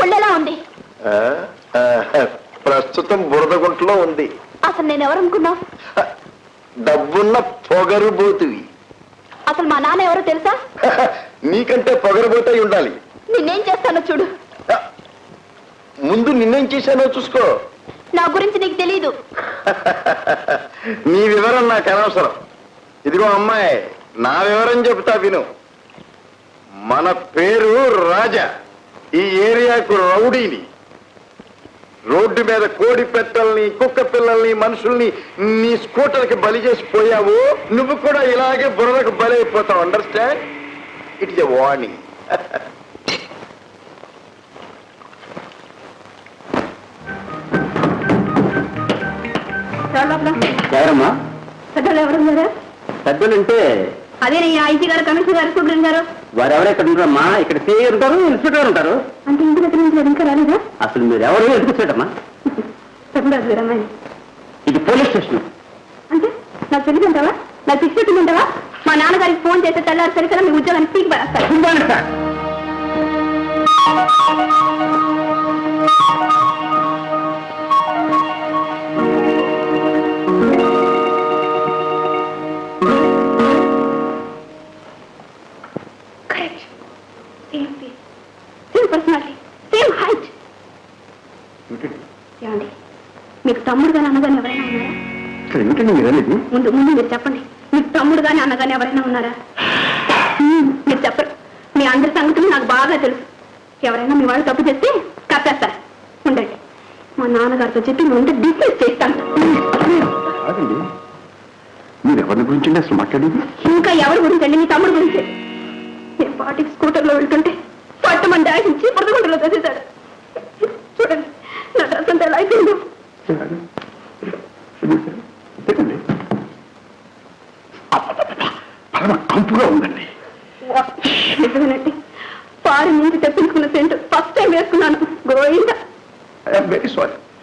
ఒళ్ళెలా ఉంది? ప్రస్తుతం బురదగుంటలో ఉంది. అసలు నేను ఎవరనుకున్నావు? డబ్బున్న పొగరుబోతువి. అసలు మా నాన్న ఎవరో తెలుసా? నీకంటే పొగరుబోతై ఉండాలి. నిన్నేం చేస్తానో చూడు. ముందు నిన్నేం చేశానో చూసుకో. నా గురించి నీకు తెలీదు. నీ వివరం నాకు అనవసరం. ఇదిగో అమ్మాయి, నా వివరం చెబుతా విను. మన పేరు రాజా. ఈ ఏరియాకు రౌడీని. రోడ్డు మీద కోడి పెట్టల్ని, కుక్క పిల్లల్ని, మనుషుల్ని నీ స్కూటర్కి బలి చేసి పోయావు. నువ్వు కూడా ఇలాగే బుర్రకు బలి అయిపోతావు. Understand? It is a warning. ఎవరమ్మా పెద్దలు ఎవరున్నారా? పెద్దలంటే అదే ఐజీ గారు, కమిషనర్ గారు, సూపరింటెండెంట్ గారు. వారు ఎవరెక్కడ ఉంటారమ్మా? ఇక్కడ సిఐ ఉంటారు, ఇన్స్పెక్టర్ ఉంటారు. అంటే ఇంటి దగ్గర నుంచి ఇంకా రాలేదా? అసలు మీరు ఎవరు ఎందుకు వచ్చాడమ్మా? అమ్మాయి ఇది పోలీస్ స్టేషన్. అంటే నాకు తెలియదంటావా? నాకు పిచ్చి పెట్టిందంటావా? మా నాన్నగారికి ఫోన్ చేస్తే తెల్లారి సరికదా మీ ఉద్యోగానికి పీకి పడేస్తారు. సార్ మీకు తమ్ముడు కానీ అన్నగాని ఎవరైనా ఉన్నారా? ముందు ముందు మీరు చెప్పండి. మీకు తమ్ముడు కానీ అన్నగాని ఎవరైనా ఉన్నారా? మీరు చెప్పరు. మీ అందరి సంగతులు నాకు బాగా తెలుసు. ఎవరైనా మీ వాళ్ళు తప్పు చేస్తే కప్పేస్తారు. ఉండండి, మా నాన్నగారితో చెప్పి ముందు డిస్మిస్ చేస్తాను. మీరు ఎవరి గురించి అసలు మాట్లాడేది? ఇంకా ఎవరి గురించి అండి? మీ తమ్ముడు గురించి. నేను పాటికి స్కూటర్లో వెళ్తుంటే పట్టుమంది ఆశించి పదకొండలో తెచ్చేశాడు. చూడండి నా డ్రెస్ అంతా ఎలా అయిపోయిందో. కంపుగా ఉందండి. నిజమేనండి, పారి నుంచి తెప్పించుకున్న సెంటు ఫస్ట్ టైం వేసుకున్నాను. గోయిందా. I'm very sorry.